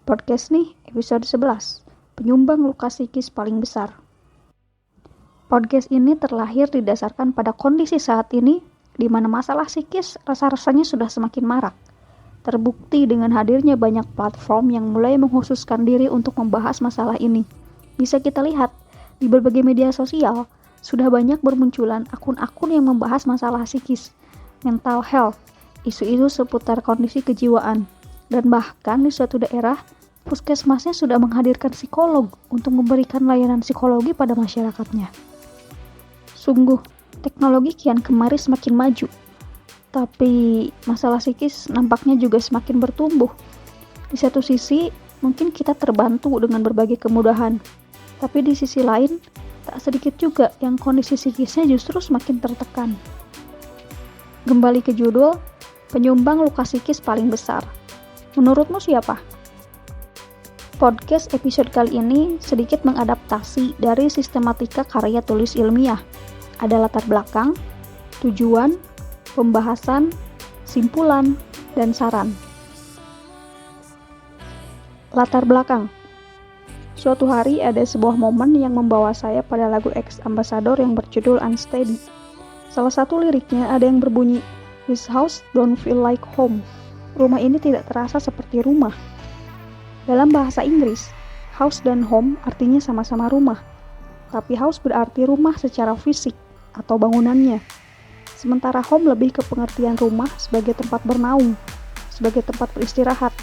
Podcast nih, episode 11, penyumbang luka psikis paling besar. Podcast ini terlahir didasarkan pada kondisi saat ini, di mana masalah psikis rasa-rasanya sudah semakin marak. Terbukti dengan hadirnya banyak platform yang mulai mengkhususkan diri untuk membahas masalah ini. Bisa kita lihat, di berbagai media sosial, sudah banyak bermunculan akun-akun yang membahas masalah psikis, mental health, isu-isu seputar kondisi kejiwaan, dan bahkan di suatu daerah, puskesmasnya sudah menghadirkan psikolog untuk memberikan layanan psikologi pada masyarakatnya. Sungguh, teknologi kian kemari semakin maju, tapi masalah psikis nampaknya juga semakin bertumbuh. Di satu sisi, mungkin kita terbantu dengan berbagai kemudahan, tapi di sisi lain, tak sedikit juga yang kondisi psikisnya justru semakin tertekan. Kembali ke judul, penyumbang luka psikis paling besar. Menurutmu siapa? Podcast episode kali ini sedikit mengadaptasi dari sistematika karya tulis ilmiah. Ada latar belakang, tujuan, pembahasan, simpulan, dan saran. Latar belakang. Suatu hari ada sebuah momen yang membawa saya pada lagu Ex Ambassador yang berjudul Unsteady. Salah satu liriknya ada yang berbunyi, "This house don't feel like home." Rumah ini tidak terasa seperti rumah. Dalam bahasa Inggris, house dan home artinya sama-sama rumah. Tapi house berarti rumah secara fisik atau bangunannya. Sementara home lebih ke pengertian rumah sebagai tempat bernaung, sebagai tempat beristirahat,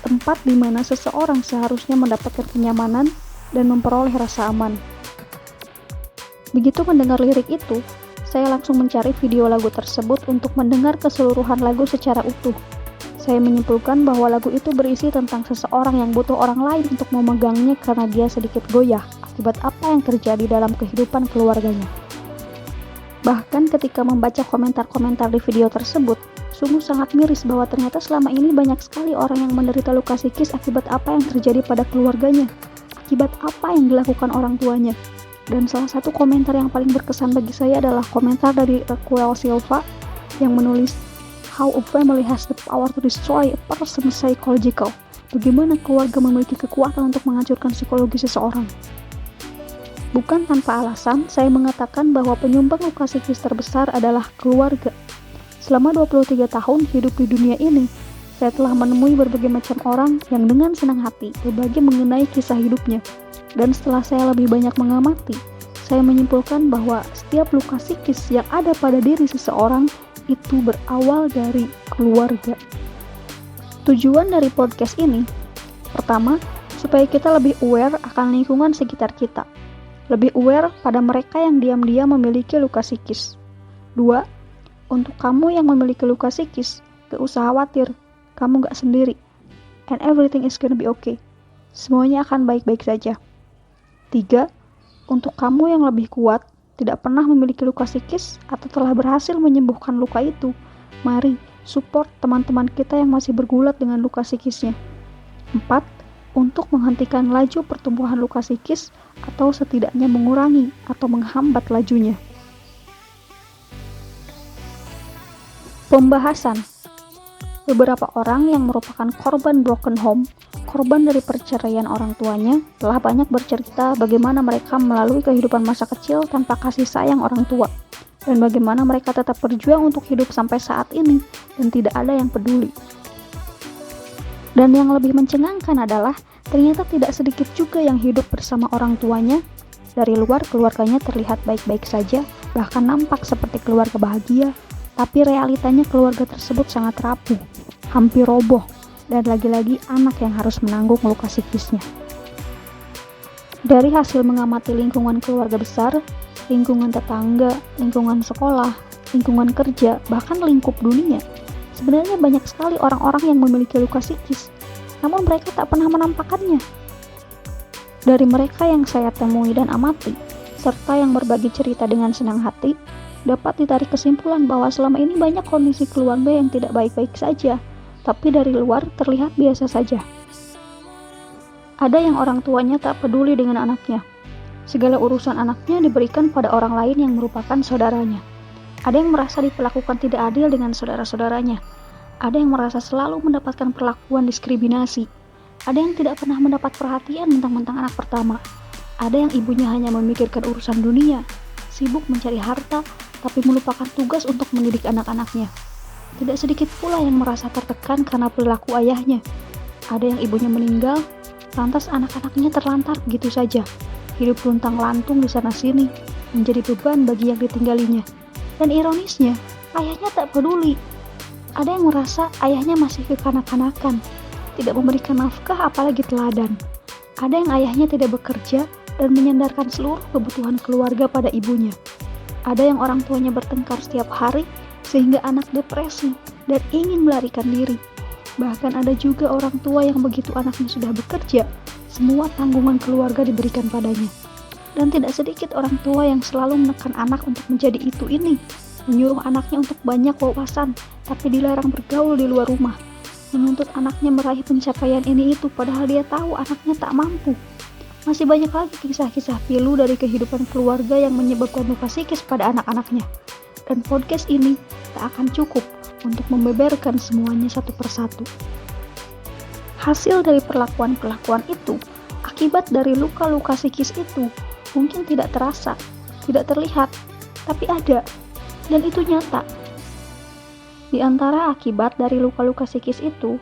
tempat di mana seseorang seharusnya mendapatkan kenyamanan dan memperoleh rasa aman. Begitu mendengar lirik itu, saya langsung mencari video lagu tersebut untuk mendengar keseluruhan lagu secara utuh. Saya menyimpulkan bahwa lagu itu berisi tentang seseorang yang butuh orang lain untuk memegangnya karena dia sedikit goyah akibat apa yang terjadi dalam kehidupan keluarganya. Bahkan ketika membaca komentar-komentar di video tersebut, sungguh sangat miris bahwa ternyata selama ini banyak sekali orang yang menderita luka psikis akibat apa yang terjadi pada keluarganya, akibat apa yang dilakukan orang tuanya. Dan salah satu komentar yang paling berkesan bagi saya adalah komentar dari Raquel Silva yang menulis, "How a family has the power to destroy a person's psychological." Bagaimana keluarga memiliki kekuatan untuk menghancurkan psikologi seseorang. Bukan tanpa alasan, saya mengatakan bahwa penyumbang luka psikis terbesar adalah keluarga. Selama 23 tahun hidup di dunia ini, saya telah menemui berbagai macam orang yang dengan senang hati berbagi mengenai kisah hidupnya. Dan setelah saya lebih banyak mengamati, saya menyimpulkan bahwa setiap luka psikis yang ada pada diri seseorang itu berawal dari keluarga. Tujuan dari podcast ini, pertama, supaya kita lebih aware akan lingkungan sekitar kita. Lebih aware pada mereka yang diam-diam memiliki luka psikis. 2. Untuk kamu yang memiliki luka psikis, gak usah khawatir, kamu gak sendiri. And everything is gonna be okay. Semuanya akan baik-baik saja. 3. Untuk kamu yang lebih kuat, tidak pernah memiliki luka psikis atau telah berhasil menyembuhkan luka itu, mari support teman-teman kita yang masih bergulat dengan luka psikisnya. 4. Untuk menghentikan laju pertumbuhan luka psikis atau setidaknya mengurangi atau menghambat lajunya. Pembahasan. Beberapa orang yang merupakan korban broken home, korban dari perceraian orang tuanya, telah banyak bercerita bagaimana mereka melalui kehidupan masa kecil tanpa kasih sayang orang tua, dan bagaimana mereka tetap berjuang untuk hidup sampai saat ini, dan tidak ada yang peduli. Dan yang lebih mencengangkan adalah, ternyata tidak sedikit juga yang hidup bersama orang tuanya. Dari luar keluarganya terlihat baik-baik saja, bahkan nampak seperti keluarga bahagia, tapi realitanya keluarga tersebut sangat rapuh, hampir roboh, dan lagi-lagi anak yang harus menanggung luka psikisnya. Dari hasil mengamati lingkungan keluarga besar, lingkungan tetangga, lingkungan sekolah, lingkungan kerja, bahkan lingkup dunia, sebenarnya banyak sekali orang-orang yang memiliki luka psikis, namun mereka tak pernah menampakkannya. Dari mereka yang saya temui dan amati, serta yang berbagi cerita dengan senang hati, dapat ditarik kesimpulan bahwa selama ini banyak kondisi keluarga yang tidak baik-baik saja, tapi dari luar terlihat biasa saja. Ada yang orang tuanya tak peduli dengan anaknya. Segala urusan anaknya diberikan pada orang lain yang merupakan saudaranya. Ada yang merasa diperlakukan tidak adil dengan saudara-saudaranya. Ada yang merasa selalu mendapatkan perlakuan diskriminasi. Ada yang tidak pernah mendapat perhatian mentang-mentang anak pertama. Ada yang ibunya hanya memikirkan urusan dunia, sibuk mencari harta, tapi melupakan tugas untuk mendidik anak-anaknya. Tidak sedikit pula yang merasa tertekan karena perilaku ayahnya. Ada yang ibunya meninggal, lantas anak-anaknya terlantar begitu saja. Hidup luntang-lantung di sana-sini, menjadi beban bagi yang ditinggalinya. Dan ironisnya, ayahnya tak peduli. Ada yang merasa ayahnya masih kekanak-kanakan, tidak memberikan nafkah apalagi teladan. Ada yang ayahnya tidak bekerja dan menyandarkan seluruh kebutuhan keluarga pada ibunya. Ada yang orang tuanya bertengkar setiap hari sehingga anak depresi dan ingin melarikan diri. Bahkan ada juga orang tua yang begitu anaknya sudah bekerja, semua tanggungan keluarga diberikan padanya. Dan tidak sedikit orang tua yang selalu menekan anak untuk menjadi itu ini, menyuruh anaknya untuk banyak wawasan, tapi dilarang bergaul di luar rumah, menuntut anaknya meraih pencapaian ini itu padahal dia tahu anaknya tak mampu. Masih banyak lagi kisah-kisah pilu dari kehidupan keluarga yang menyebabkan luka psikis pada anak-anaknya. Dan podcast ini tak akan cukup untuk membeberkan semuanya satu persatu. Hasil dari perlakuan-perlakuan itu, akibat dari luka-luka psikis itu, mungkin tidak terasa, tidak terlihat, tapi ada, dan itu nyata. Di antara akibat dari luka-luka psikis itu,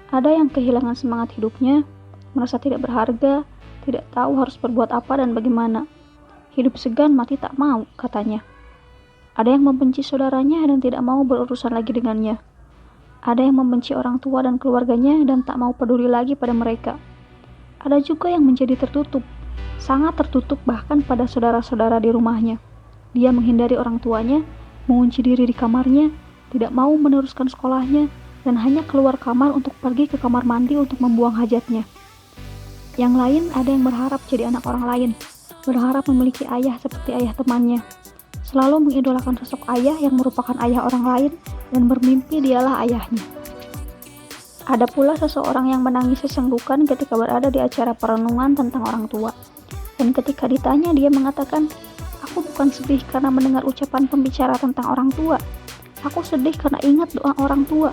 ada yang kehilangan semangat hidupnya, merasa tidak berharga, tidak tahu harus berbuat apa dan bagaimana. Hidup segan mati tak mau, katanya. Ada yang membenci saudaranya dan tidak mau berurusan lagi dengannya. Ada yang membenci orang tua dan keluarganya dan tak mau peduli lagi pada mereka. Ada juga yang menjadi tertutup, sangat tertutup bahkan pada saudara-saudara di rumahnya. Dia menghindari orang tuanya, mengunci diri di kamarnya, tidak mau meneruskan sekolahnya, dan hanya keluar kamar untuk pergi ke kamar mandi untuk membuang hajatnya. Yang lain ada yang berharap jadi anak orang lain, berharap memiliki ayah seperti ayah temannya, selalu mengidolakan sosok ayah yang merupakan ayah orang lain dan bermimpi dialah ayahnya. Ada pula seseorang yang menangis sesenggukan ketika berada di acara perenungan tentang orang tua. Dan ketika ditanya dia mengatakan, "Aku bukan sedih karena mendengar ucapan pembicara tentang orang tua. Aku sedih karena ingat doa orang tua.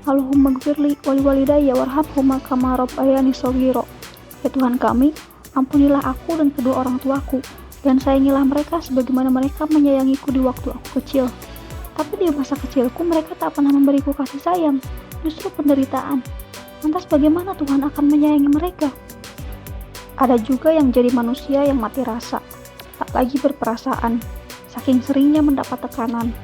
Allahumma gfirli wali walidayya warhamhuma kama rabbayani shaghira." Ya Tuhan kami, ampunilah aku dan kedua orang tuaku, dan sayangilah mereka sebagaimana mereka menyayangiku di waktu aku kecil. Tapi di masa kecilku mereka tak pernah memberiku kasih sayang, justru penderitaan. Lantas bagaimana Tuhan akan menyayangi mereka? Ada juga yang jadi manusia yang mati rasa, tak lagi berperasaan, saking seringnya mendapat tekanan.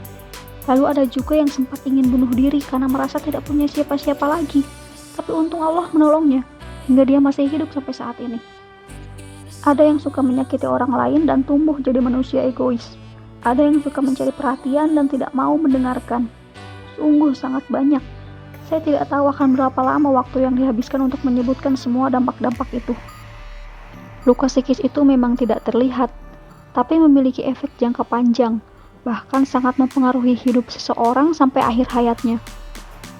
Lalu ada juga yang sempat ingin bunuh diri karena merasa tidak punya siapa-siapa lagi, tapi untung Allah menolongnya, hingga dia masih hidup sampai saat ini. Ada yang suka menyakiti orang lain dan tumbuh jadi manusia egois. Ada yang suka mencari perhatian dan tidak mau mendengarkan. Sungguh sangat banyak. Saya tidak tahu akan berapa lama waktu yang dihabiskan untuk menyebutkan semua dampak-dampak itu. Luka psikis itu memang tidak terlihat, tapi memiliki efek jangka panjang, bahkan sangat mempengaruhi hidup seseorang sampai akhir hayatnya.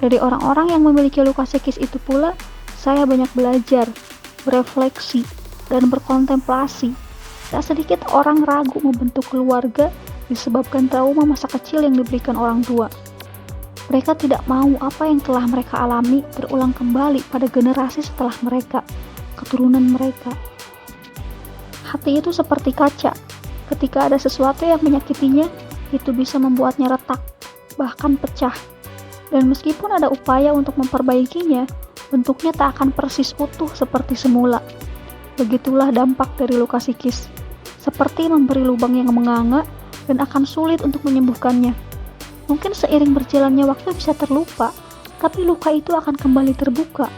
Dari orang-orang yang memiliki luka psikis itu pula, saya banyak belajar, berefleksi, dan berkontemplasi. Tak sedikit orang ragu membentuk keluarga disebabkan trauma masa kecil yang diberikan orang tua. Mereka tidak mau apa yang telah mereka alami berulang kembali pada generasi setelah mereka, keturunan mereka. Hati itu seperti kaca. Ketika ada sesuatu yang menyakitinya, itu bisa membuatnya retak, bahkan pecah. Dan meskipun ada upaya untuk memperbaikinya, bentuknya tak akan persis utuh seperti semula. Begitulah dampak dari luka psikis, seperti memberi lubang yang menganga dan akan sulit untuk menyembuhkannya. Mungkin seiring berjalannya waktu bisa terlupa, tapi luka itu akan kembali terbuka.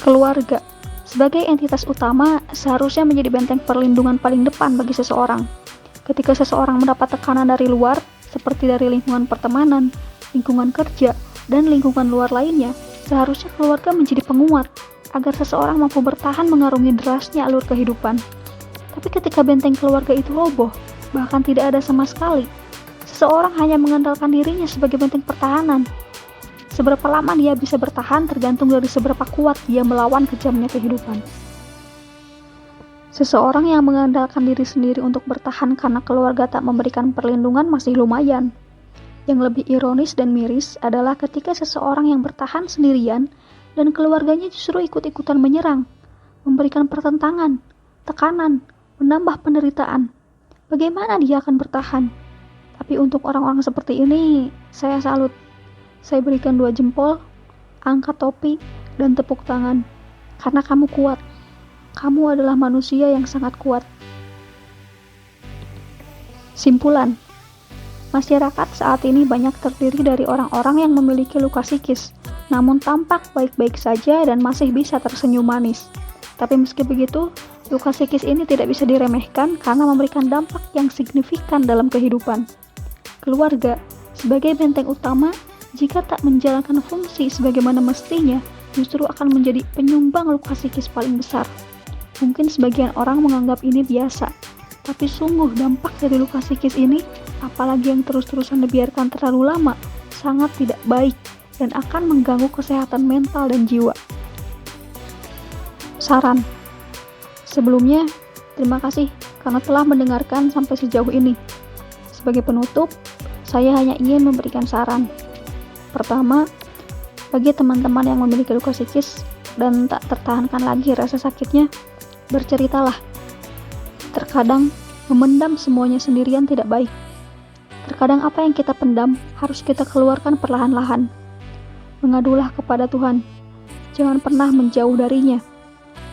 Keluarga, sebagai entitas utama, seharusnya menjadi benteng perlindungan paling depan bagi seseorang. Ketika seseorang mendapat tekanan dari luar, seperti dari lingkungan pertemanan, lingkungan kerja, dan lingkungan luar lainnya, seharusnya keluarga menjadi penguat, agar seseorang mampu bertahan mengarungi derasnya alur kehidupan. Tapi ketika benteng keluarga itu roboh, bahkan tidak ada sama sekali, seseorang hanya mengandalkan dirinya sebagai benteng pertahanan. Seberapa lama dia bisa bertahan tergantung dari seberapa kuat dia melawan kejamnya kehidupan. Seseorang yang mengandalkan diri sendiri untuk bertahan karena keluarga tak memberikan perlindungan masih lumayan. Yang lebih ironis dan miris adalah ketika seseorang yang bertahan sendirian dan keluarganya justru ikut-ikutan menyerang, memberikan pertentangan, tekanan, menambah penderitaan. Bagaimana dia akan bertahan? Tapi untuk orang-orang seperti ini, saya salut. Saya berikan 2 jempol, angkat topi, dan tepuk tangan. Karena kamu kuat. Kamu adalah manusia yang sangat kuat. Simpulan. Masyarakat saat ini banyak terdiri dari orang-orang yang memiliki luka psikis, namun tampak baik-baik saja dan masih bisa tersenyum manis. Tapi meski begitu, luka psikis ini tidak bisa diremehkan karena memberikan dampak yang signifikan dalam kehidupan. Keluarga, sebagai benteng utama, jika tak menjalankan fungsi sebagaimana mestinya, justru akan menjadi penyumbang luka psikis paling besar. Mungkin sebagian orang menganggap ini biasa, tapi sungguh dampak dari luka psikis ini, apalagi yang terus-terusan dibiarkan terlalu lama, sangat tidak baik dan akan mengganggu kesehatan mental dan jiwa. Saran. Sebelumnya, terima kasih karena telah mendengarkan sampai sejauh ini. Sebagai penutup, saya hanya ingin memberikan saran. Pertama, bagi teman-teman yang memiliki luka psikis dan tak tertahankan lagi rasa sakitnya, berceritalah. Terkadang, memendam semuanya sendirian tidak baik. Terkadang apa yang kita pendam harus kita keluarkan perlahan-lahan. Mengadulah kepada Tuhan. Jangan pernah menjauh darinya.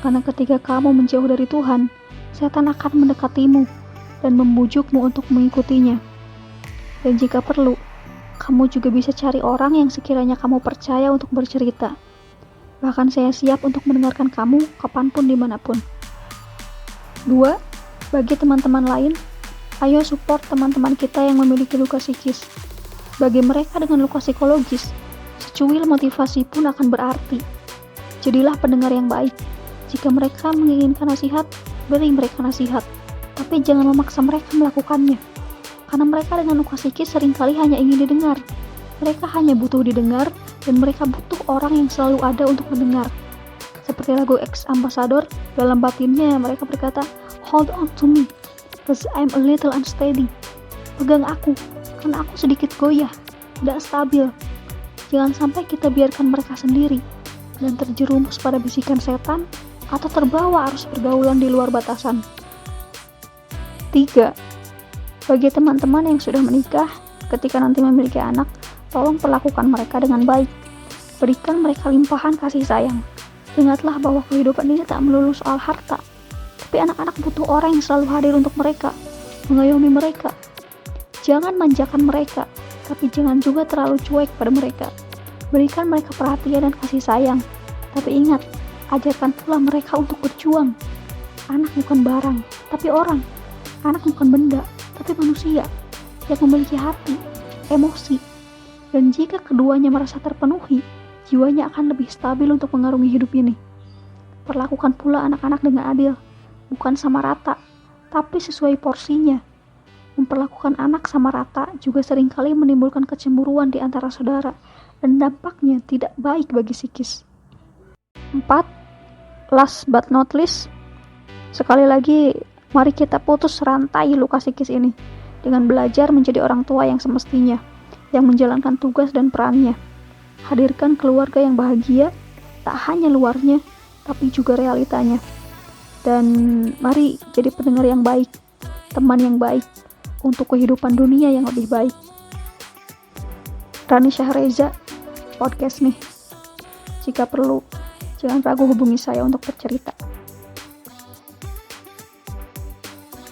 Karena ketika kamu menjauh dari Tuhan, setan akan mendekatimu dan membujukmu untuk mengikutinya. Dan jika perlu, kamu juga bisa cari orang yang sekiranya kamu percaya untuk bercerita. Bahkan saya siap untuk mendengarkan kamu kapanpun dimanapun. 2. Bagi teman-teman lain, ayo support teman-teman kita yang memiliki luka psikis. Bagi mereka dengan luka psikologis, secuil motivasi pun akan berarti. Jadilah pendengar yang baik. Jika mereka menginginkan nasihat, beri mereka nasihat. Tapi jangan memaksa mereka melakukannya. Karena mereka dengan luka psikis seringkali hanya ingin didengar. Mereka hanya butuh didengar, dan mereka butuh orang yang selalu ada untuk mendengar. Seperti lagu Ex-Ambassador, dalam batinnya mereka berkata, "Hold on to me, cause I'm a little unsteady." Pegang aku, karena aku sedikit goyah, tidak stabil. Jangan sampai kita biarkan mereka sendiri, dan terjerumus pada bisikan setan, atau terbawa arus pergaulan di luar batasan. 3. Bagi teman-teman yang sudah menikah, ketika nanti memiliki anak, tolong perlakukan mereka dengan baik. Berikan mereka limpahan kasih sayang. Ingatlah bahwa kehidupan ini tak melulu soal harta, tapi anak-anak butuh orang yang selalu hadir untuk mereka, mengayomi mereka. Jangan manjakan mereka, tapi jangan juga terlalu cuek pada mereka. Berikan mereka perhatian dan kasih sayang, tapi ingat, ajarkan pula mereka untuk berjuang. Anak bukan barang, tapi orang. Anak bukan benda, tapi manusia yang memiliki hati, emosi. Dan jika keduanya merasa terpenuhi, jiwanya akan lebih stabil untuk mengarungi hidup ini. Perlakukan pula anak-anak dengan adil, bukan sama rata, tapi sesuai porsinya. Memperlakukan anak sama rata juga seringkali menimbulkan kecemburuan di antara saudara, dan dampaknya tidak baik bagi psikis. 4. Last but not least, sekali lagi, mari kita putus rantai luka psikis ini dengan belajar menjadi orang tua yang semestinya, yang menjalankan tugas dan perannya. Hadirkan keluarga yang bahagia, tak hanya luarnya, tapi juga realitanya. Dan mari jadi pendengar yang baik, teman yang baik, untuk kehidupan dunia yang lebih baik. Rani Syahreza, podcast nih. Jika perlu, jangan ragu hubungi saya untuk bercerita.